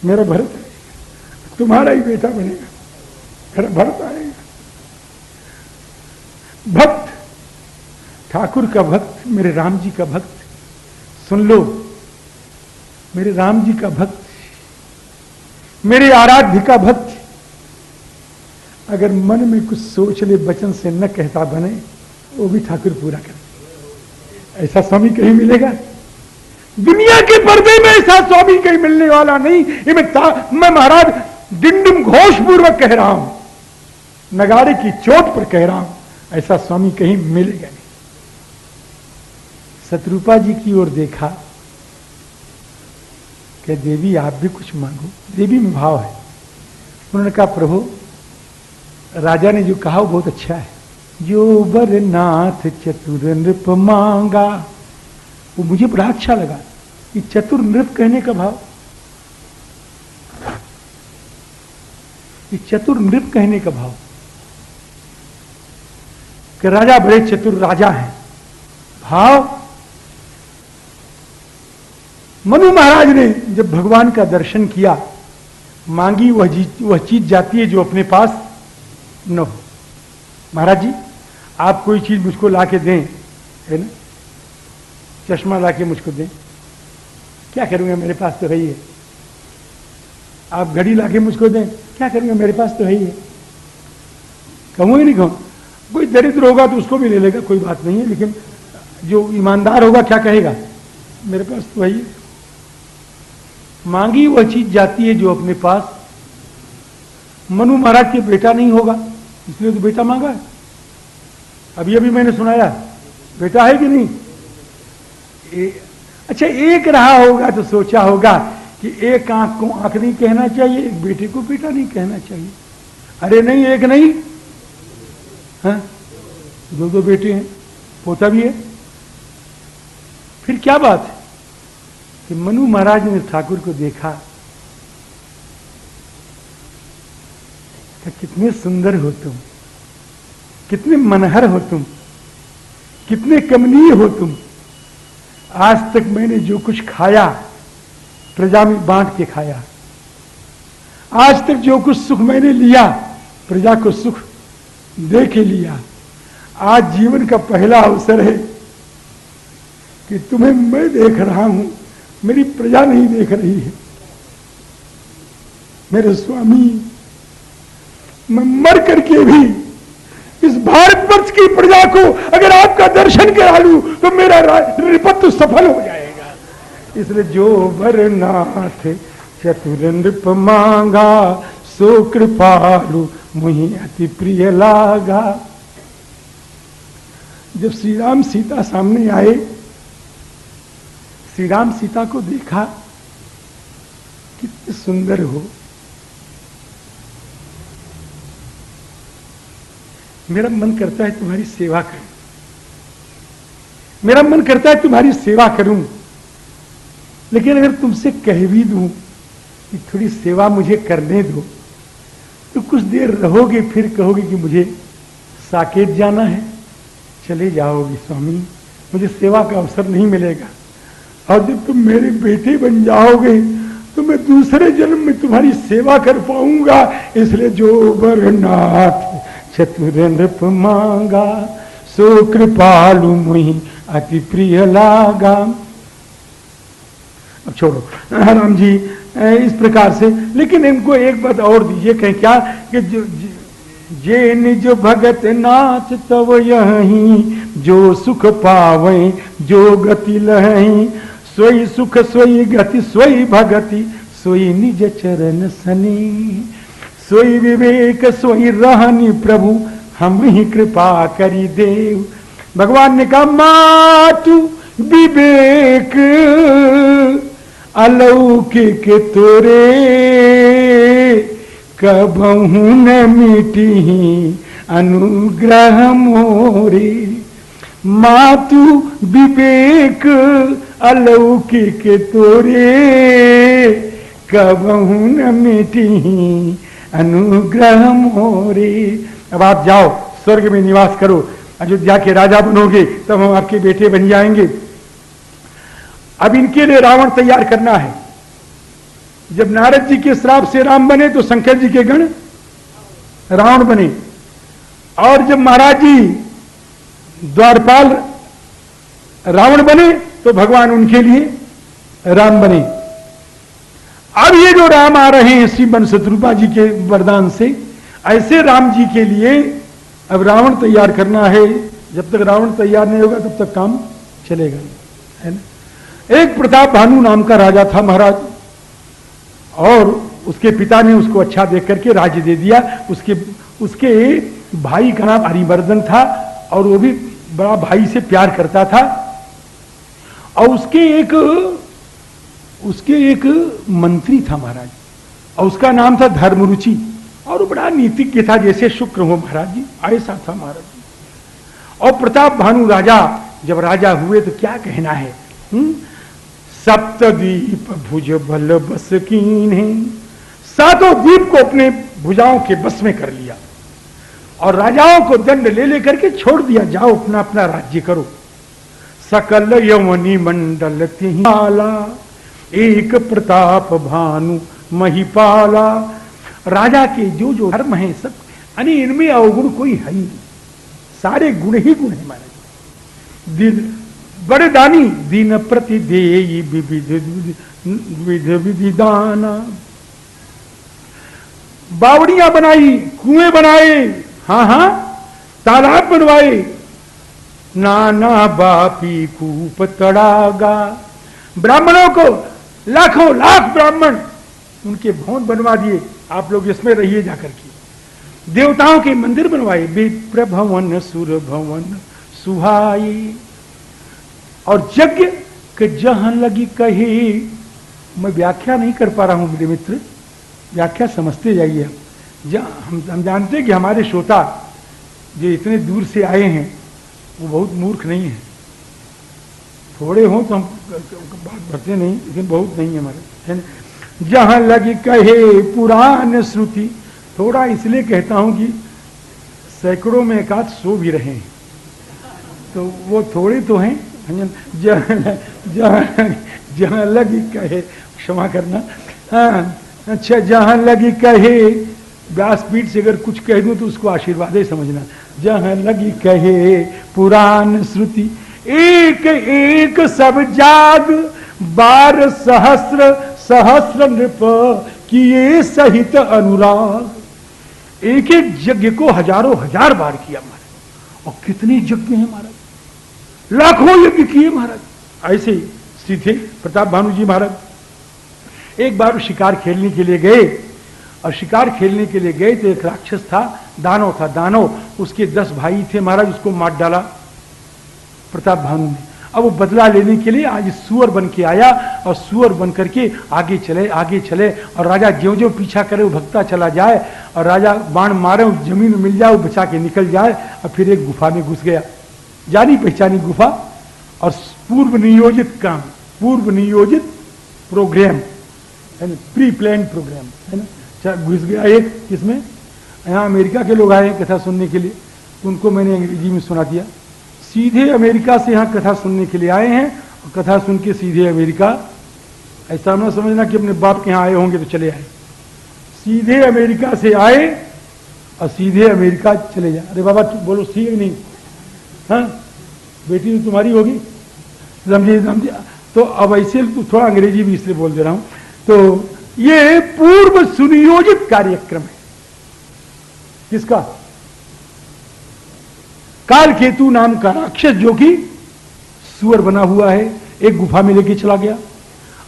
मेरा भरत आएगा, तुम्हारा ही बेटा बनेगा, मेरा भरत आएगा। भक्त, ठाकुर का भक्त, मेरे राम जी का भक्त, सुन लो, मेरे राम जी का भक्त, मेरे आराध्य का भक्त अगर मन में कुछ सोच ले, वचन से न कहता बने, वो भी ठाकुर पूरा कर। ऐसा स्वामी कहीं मिलेगा? दुनिया के पर्दे में ऐसा स्वामी कहीं मिलने वाला नहीं। ये मैं महाराज डिंडम घोष पूर्वक कह रहा हूं, नगाड़े की चोट पर कह रहा हूं, ऐसा स्वामी कहीं मिलेगा नहीं। शत्रुपा जी की ओर देखा कि देवी आप भी कुछ मांगो। देवी में भाव है। उन्होंने कहा प्रभु, राजा ने जो कहा वो बहुत अच्छा है। जो बर नाथ चतुर नृप मांगा, वो मुझे बड़ा अच्छा लगा। कि चतुर नृप कहने का भाव, ये चतुर नृप कहने का भाव कि राजा बड़े चतुर राजा हैं। भाव, मनु महाराज ने जब भगवान का दर्शन किया, मांगी वह चीज जाती है जो अपने पास न हो। महाराज जी, आप कोई चीज मुझको ला के दें, है ना, चश्मा ला के मुझको दें, क्या करूंगा, मेरे पास तो है ही है। आप घड़ी ला के मुझको दें, क्या करूंगा, मेरे पास तो है ही है। कहूँ ही नहीं कहूँ। कोई दरिद्र होगा तो उसको भी ले लेगा, कोई बात नहीं है, लेकिन जो ईमानदार होगा क्या कहेगा, मेरे पास तो है ही है। मांगी वह चीज जाती है जो अपने पास। मनु महाराज के बेटा नहीं होगा, इसलिए तो बेटा मांगा है। अभी अभी मैंने सुनाया, बेटा है कि नहीं? अच्छा, एक रहा होगा तो सोचा होगा कि एक आंख को आंख नहीं कहना चाहिए, एक बेटे को बेटा नहीं कहना चाहिए। अरे नहीं, एक नहीं, हाँ, दो दो बेटे हैं, पोता भी है। फिर क्या बात है कि मनु महाराज ने ठाकुर को देखा कि कितने सुंदर हो तुम, कितने मनहर हो तुम, कितने कमनीय हो तुम। आज तक मैंने जो कुछ खाया प्रजा में बांट के खाया। आज तक जो कुछ सुख मैंने लिया प्रजा को सुख दे के लिया। आज जीवन का पहला अवसर है कि तुम्हें मैं देख रहा हूं, मेरी प्रजा नहीं देख रही है। मेरे स्वामी, मैं मर करके भी इस भारतवर्ष की प्रजा को अगर आपका दर्शन करा लूं तो मेरा नृपत्व सफल हो जाएगा। इसलिए जो बर नाथ चतुर नृप मांगा, सो कृपालु मुहि अति प्रिय लागा। जब श्री राम सीता सामने आए, श्री राम सीता को देखा, कितने सुंदर हो। मेरा मन करता है तुम्हारी सेवा करूं, मेरा मन करता है तुम्हारी सेवा करूं, लेकिन अगर तुमसे कह भी दूं कि थोड़ी सेवा मुझे करने दो, तो कुछ देर रहोगे, फिर कहोगे कि मुझे साकेत जाना है, चले जाओगे स्वामी, मुझे सेवा का अवसर नहीं मिलेगा। और जब तुम मेरे बेटे बन जाओगे तो मैं दूसरे जन्म में तुम्हारी सेवा कर पाऊंगा। इसलिए जो बर नाथ चतुर नृप मांगा, सो कृपालु मुहि अति प्रिय लागा। अब छोड़ो राम जी इस प्रकार से, लेकिन इनको एक बात और दीजिए, कहें क्या कि जे निज भगत नाथ तव यहीं, जो सुख पावे जो गति लहीं, सोई सुख सोई गति सोई भगति, सोई निज चरण सनी, सोई विवेक सोई रहनी प्रभु, हम ही कृपा करी देव। भगवान ने कहा, मातु विवेक अलौकिक तोरे, कबहू न मिटी अनुग्रह मोरे। मातु विवेक अलौकिक तोरे, कबहू न मिटी अनुग्रह मोरे। अब आप जाओ, स्वर्ग में निवास करो, अयोध्या के राजा बनोगे, तब हम आपके बेटे बन जाएंगे। अब इनके लिए रावण तैयार करना है। जब नारद जी के श्राप से राम बने तो शंकर जी के गण रावण बने, और जब महाराज जी द्वारपाल रावण बने तो भगवान उनके लिए राम बने। अब ये जो राम आ रहे हैं श्री बन शत्रुपा जी के वरदान से, ऐसे राम जी के लिए अब रावण तैयार करना है। जब तक रावण तैयार नहीं होगा तब तक काम चलेगा, है ना। एक प्रताप भानु नाम का राजा था महाराज, और उसके पिता ने उसको अच्छा देख करके राज्य दे दिया। उसके भाई का नाम हरिवर्धन था, और वो भी बड़ा भाई से प्यार करता था। और उसके एक मंत्री था महाराज, और उसका नाम था धर्मरुचि, और वो बड़ा नीतिज्ञ था, जैसे शुक्र हो महाराज जी, ऐसा था महाराज जी। और प्रताप भानु राजा जब राजा हुए तो क्या कहना है, सप्तद्वीप भुज बल बस कीन्हे, सातों द्वीप को अपने भुजाओं के बस में कर लिया, और राजाओं को दंड ले लेकर के छोड़ दिया, जाओ अपना अपना राज्य करो। सकल यवनी मंडल तिहाला, एक प्रताप भानु महिपाला। राजा के जो जो धर्म है सब, यानी इनमें अवगुण कोई है ही नहीं, सारे गुण ही गुण है महाराज। दिन बड़े दानी, दिन प्रति देयी विविध विधाना। बावड़ियां बनाई, कुएं बनाए, हाँ, तालाब बनवाए, नाना बापी कूप तड़ागा। ब्राह्मणों को लाखों लाख ब्राह्मण उनके भवन बनवा दिए, आप लोग इसमें रहिए जाकर के। देवताओं के मंदिर बनवाए, विप्र भवन सुर भवन सुहाई। और यज्ञ के जहां लगी कही, मैं व्याख्या नहीं कर पा रहा हूं मेरे मित्र, व्याख्या समझते जाइए। हम जानते हैं कि हमारे श्रोता जो इतने दूर से आए हैं वो बहुत मूर्ख नहीं है, थोड़े हों तो हम बात भरते नहीं, लेकिन बहुत नहीं है हमारे, है ना। जहां लगी कहे पुराण श्रुति, थोड़ा इसलिए कहता हूं कि सैकड़ों में एक आध सो भी रहे हैं, तो वो थोड़े तो हैं। जहां लगी कहे, क्षमा करना, हाँ अच्छा, जहां लगी कहे, व्यासपीठ से अगर कुछ कह दूं तो उसको आशीर्वाद ही समझना। जहां लगी कहे पुराण श्रुति, एक एक सब जाग, 12 सहस्र सहस्र नृप किए सहित अनुराग। एक एक यज्ञ को हजारों हजार बार किया महाराज, और कितने यज्ञ हैं महाराज, लाखों यज्ञ किए महाराज। ऐसे स्थित थे प्रताप भानु जी महाराज। एक बार शिकार खेलने के लिए गए, और शिकार खेलने के लिए गए तो एक राक्षस था, दानव था, दानव, उसके 10 भाई थे महाराज, उसको मार डाला प्रताप भानु ने। अब वो बदला लेने के लिए आज सुअर बन के आया, और सुअर बन करके आगे चले, और राजा ज्यों ज्यों पीछा करे वो भगता चला जाए, और राजा बाण मारे, जमीन में मिल जाए, वो बचा के निकल जाए, और फिर एक गुफा में घुस गया, जानी पहचानी गुफा, और पूर्व नियोजित काम, पूर्व नियोजित प्रोग्राम है ना, प्री प्लान प्रोग्राम है ना, घुस गया एक। किसमें? यहाँ अमेरिका के लोग आए हैं कथा सुनने के लिए, तो उनको मैंने अंग्रेजी में सुना दिया। सीधे अमेरिका से यहाँ कथा सुनने के लिए आए हैं, और कथा सुन के सीधे अमेरिका, ऐसा ना समझना कि अपने बाप के यहाँ आए होंगे तो चले आए, सीधे अमेरिका से आए और सीधे अमेरिका चले जाए। अरे बाबा बोलो ठीक है नहीं, हाँ बेटी तो तुम्हारी होगी, समझिए। तो अब ऐसे तो थोड़ा अंग्रेजी भी इसलिए बोल दे रहा हूं। तो ये पूर्व सुनियोजित कार्यक्रम है, किसका? कालकेतु नाम का राक्षस, जो कि सुअर बना हुआ है, एक गुफा में लेके चला गया।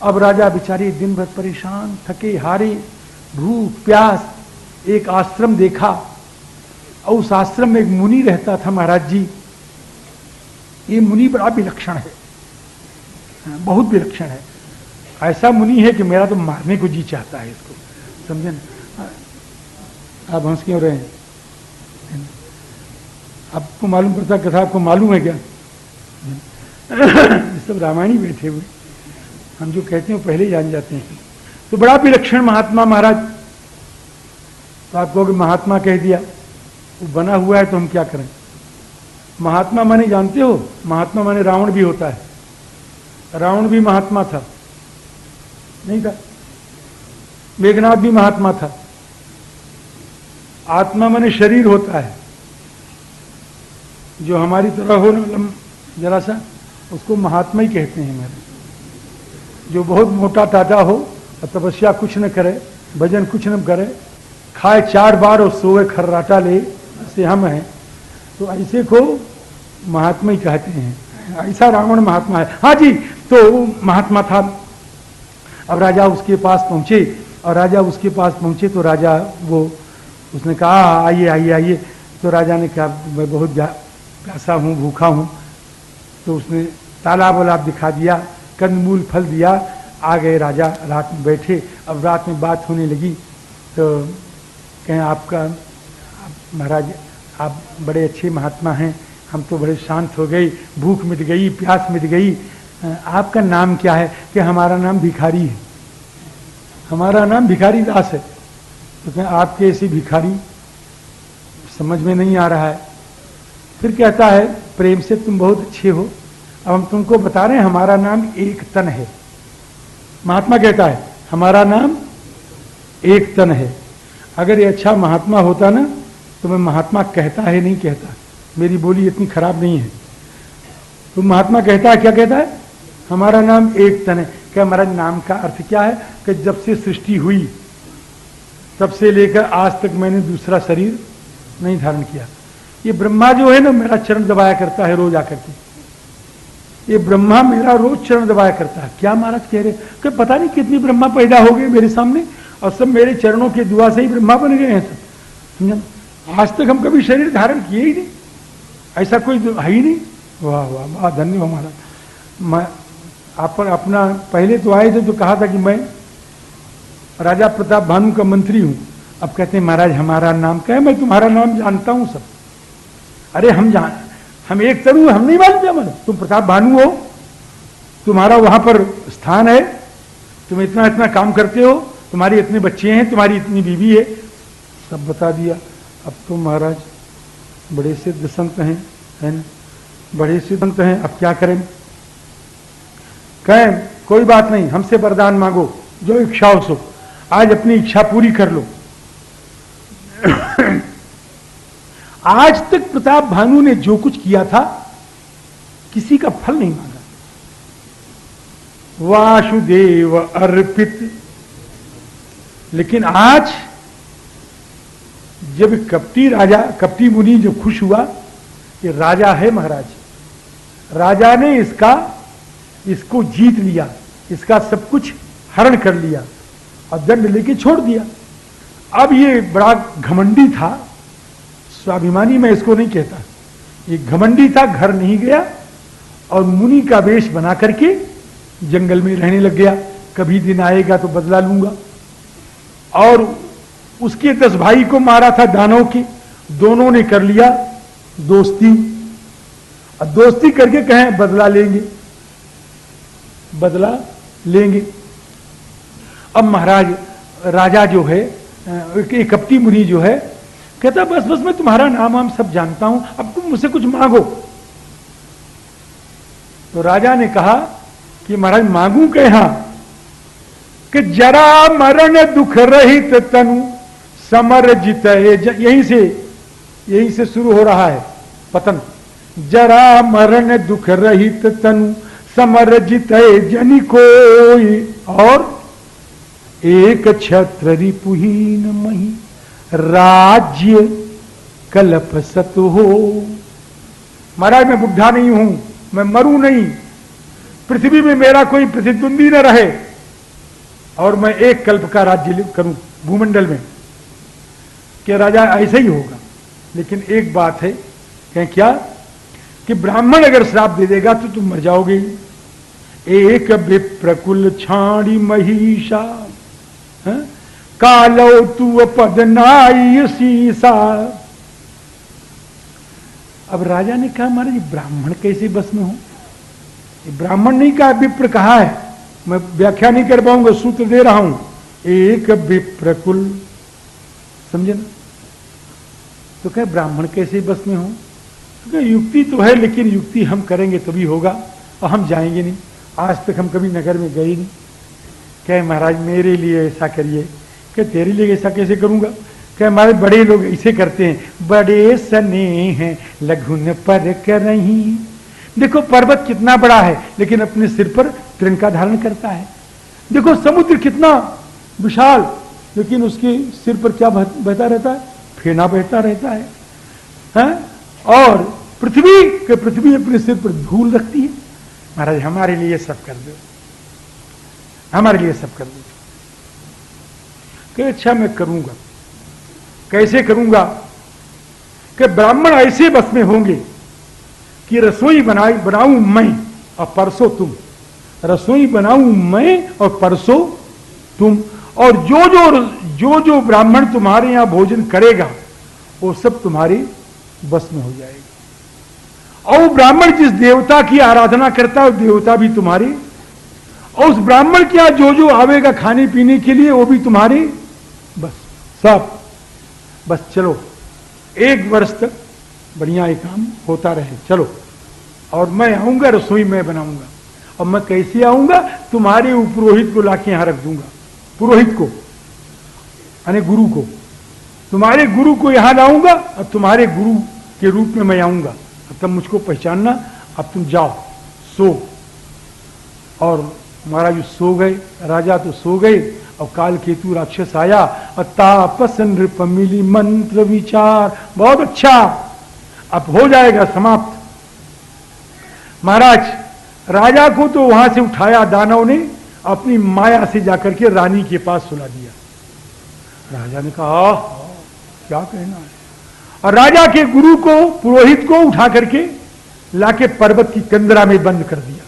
अब राजा बेचारे दिन भर परेशान, थके हारे, भूख प्यास, एक आश्रम देखा, और उस आश्रम में एक मुनि रहता था महाराज जी। ये मुनि बड़ा विलक्षण है, बहुत विलक्षण है। ऐसा मुनि है कि मेरा तो मारने को जी चाहता है इसको, समझे ना। आप हंस क्यों रहे हैं? आपको मालूम पड़ता कथा, आपको मालूम है क्या? सब रामायणी बैठे हुए, हम जो कहते हैं वो पहले ही जान जाते हैं। तो बड़ा विलक्षण महात्मा महाराज। तो आप कहोगे महात्मा कह दिया, वो बना हुआ है तो हम क्या करें? महात्मा माने जानते हो, महात्मा माने रावण भी होता है। रावण भी महात्मा था, नहीं था? मेघनाथ भी महात्मा था। आत्मा माने शरीर होता है, जो हमारी तरह हो ना जरा सा, उसको महात्मा ही कहते हैं मेरे। जो बहुत मोटा टाटा हो और तपस्या कुछ न करे, भजन कुछ न करे, खाए 4 बार और सोए खर्राटा ले, ऐसे हम हैं, तो ऐसे को महात्मा ही कहते हैं। ऐसा रावण महात्मा है। हाँ जी, तो महात्मा था। अब राजा उसके पास पहुंचे, और राजा उसके पास पहुंचे तो राजा उसने कहा आइए आइए आइए। तो राजा ने कहा मैं बहुत प्यासा हूँ, भूखा हूँ। तो उसने तालाब वालाब दिखा दिया, कंदमूल फल दिया। आ गए राजा, रात में बैठे। अब रात में बात होने लगी तो कहें महाराज आप बड़े अच्छे महात्मा हैं, हम तो बड़े शांत हो गए, भूख मिट गई, प्यास मिट गई। आपका नाम क्या है? कि हमारा नाम भिखारी है, हमारा नाम भिखारी दास है। तो कहें आपके ऐसी भिखारी समझ में नहीं आ रहा है। फिर कहता है प्रेम से तुम बहुत अच्छे हो, अब हम तुमको बता रहे हैं हमारा नाम एक तन है। महात्मा कहता है हमारा नाम एक तन है। अगर ये अच्छा महात्मा होता ना तो मैं महात्मा कहता है नहीं कहता, मेरी बोली इतनी खराब नहीं है। तो महात्मा कहता है, क्या कहता है? हमारा नाम एक तन है। क्या हमारा नाम का अर्थ क्या है? कि जब से सृष्टि हुई तब से लेकर आज तक मैंने दूसरा शरीर नहीं धारण किया। ये ब्रह्मा जो है ना मेरा चरण दबाया करता है रोज आकर के। ये ब्रह्मा मेरा रोज चरण दबाया करता है। क्या महाराज कह रहे कि पता नहीं कितनी ब्रह्मा पैदा हो गए मेरे सामने, और सब मेरे चरणों के दुआ से ही ब्रह्मा बन गए हैं सब। समझा? आज तक हम कभी शरीर धारण किए ही नहीं, ऐसा कोई है ही नहीं। वाह वाह वाह, धन्यवाद महाराज। मैं अपना पहले तो आए थे तो कहा था कि मैं राजा प्रताप भानु का मंत्री हूं। अब कहते हैं महाराज हमारा नाम क्या है? मैं तुम्हारा नाम जानता हूं सब। अरे हम एक तरह हम नहीं मानते, मतलब तुम प्रताप भानु हो, तुम्हारा वहां पर स्थान है, तुम इतना इतना काम करते हो, तुम्हारी इतने बच्चे हैं, तुम्हारी इतनी बीवी है, सब बता दिया। अब तो महाराज बड़े सिद्ध संत हैं, है ना, बड़े सिद्ध संत हैं, अब क्या करें? कहें कोई बात नहीं, हमसे वरदान मांगो, जो इच्छा हो सो, आज अपनी इच्छा पूरी कर लो। आज तक प्रताप भानु ने जो कुछ किया था किसी का फल नहीं मांगा। वासुदेव अर्पित। लेकिन आज जब कपटी मुनि जब खुश हुआ कि राजा है महाराज, राजा ने इसको जीत लिया, इसका सब कुछ हरण कर लिया और दंड लेके छोड़ दिया। अब ये बड़ा घमंडी था, स्वाभिमानी मैं इसको नहीं कहता, ये घमंडी था, घर नहीं गया और मुनि का वेश बना करके जंगल में रहने लग गया। कभी दिन आएगा तो बदला लूंगा। और उसके 10 भाई को मारा था दानव के, दोनों ने कर लिया दोस्ती, और दोस्ती करके कहें बदला लेंगे, बदला लेंगे। अब महाराज राजा जो है, एक कपटी मुनि जो है, कहता बस बस मैं तुम्हारा नाम हम सब जानता हूं, अब तुम मुझसे कुछ मांगो। तो राजा ने कहा कि महाराज मांगू के? हां, कि जरा मरण दुख रहित तनु समर जित। यहीं से शुरू हो रहा है पतन। जरा मरण दुख रहित तनु समर जित जनि कोई, और एक छत्र रिपुहीन मही राज्य कल्प सत हो। महाराज मैं बुढ़ा नहीं हूं, मैं मरूं नहीं, पृथ्वी में मेरा कोई प्रतिद्वंदी न रहे, और मैं एक कल्प का राज्य करूं भूमंडल में। कि राजा ऐसा ही होगा, लेकिन एक बात है, कहें क्या? कि ब्राह्मण अगर श्राप दे देगा तो तुम मर जाओगे। एक विप्रकुल छाड़ी महिषा कालो तू पद नाई सीसा। अब राजा ने कहा महाराज ब्राह्मण कैसे बस में हो? ब्राह्मण नहीं कहा, विप्र कहा है, मैं व्याख्या नहीं कर पाऊंगा, सूत्र दे रहा हूं। एक विप्रकुल, समझे ना? तो कहे ब्राह्मण कैसे बस में हो? तो युक्ति तो है, लेकिन युक्ति हम करेंगे तभी होगा, और हम जाएंगे नहीं। आज तक हम कभी नगर में गए नहीं। कहे महाराज मेरे लिए ऐसा करिए क्या तेरे लिए ऐसा कैसे करूंगा? क्या हमारे बड़े लोग ऐसे करते हैं, बड़े स्नेह हैं लघुन पर करहीं। देखो पर्वत कितना बड़ा है लेकिन अपने सिर पर तिरंगा धारण करता है। देखो समुद्र कितना विशाल लेकिन उसके सिर पर क्या बहता रहता है? फेना बहता रहता है, हैं? और पृथ्वी अपने सिर पर धूल रखती है। महाराज हमारे लिए सब कर दो, हमारे लिए सब कर दो। कि अच्छा मैं करूंगा, कैसे करूंगा? कि ब्राह्मण ऐसे बस में होंगे कि रसोई बनाऊं मैं और परसों तुम, रसोई बनाऊं मैं और परसों तुम, और जो ब्राह्मण तुम्हारे यहां भोजन करेगा वो सब तुम्हारे बस में हो जाएगा। और वो ब्राह्मण जिस देवता की आराधना करता है वो देवता भी तुम्हारे, और उस ब्राह्मण के यहां जो आवेगा खाने पीने के लिए वो भी तुम्हारे बस, सब बस। चलो 1 वर्ष तक बढ़िया ये काम होता रहे, चलो। और मैं आऊंगा, रसोई मैं बनाऊंगा। और मैं कैसे आऊंगा? तुम्हारे पुरोहित को लाके यहां रख दूंगा, पुरोहित को यानी गुरु को, तुम्हारे गुरु को यहां लाऊंगा और तुम्हारे गुरु के रूप में मैं आऊंगा। अब तब मुझको पहचानना, अब तुम जाओ सो। और महाराज सो गए, राजा तो सो गए। और काल केतु राक्षस आया और तापस नृप मिली मंत्र विचार। बहुत अच्छा, अब हो जाएगा समाप्त। महाराज राजा को तो वहां से उठाया दानव ने, अपनी माया से जाकर के रानी के पास सुला दिया। राजा ने कहा क्या कहना है। और राजा के गुरु को, पुरोहित को उठा करके लाके पर्वत की कंदरा में बंद कर दिया।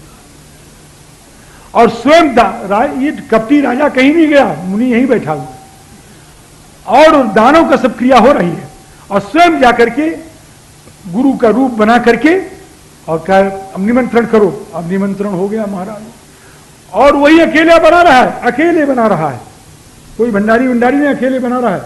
और स्वयं ये कपटी राजा कहीं नहीं गया, मुनि यहीं बैठा हुआ और दानों का सब क्रिया हो रही है। और स्वयं जाकर के गुरु का रूप बना करके और क्या, अब निमंत्रण करो। अब निमंत्रण हो गया महाराज। और वही अकेले बना रहा है, अकेले बना रहा है, कोई भंडारी नहीं, अकेले बना रहा है।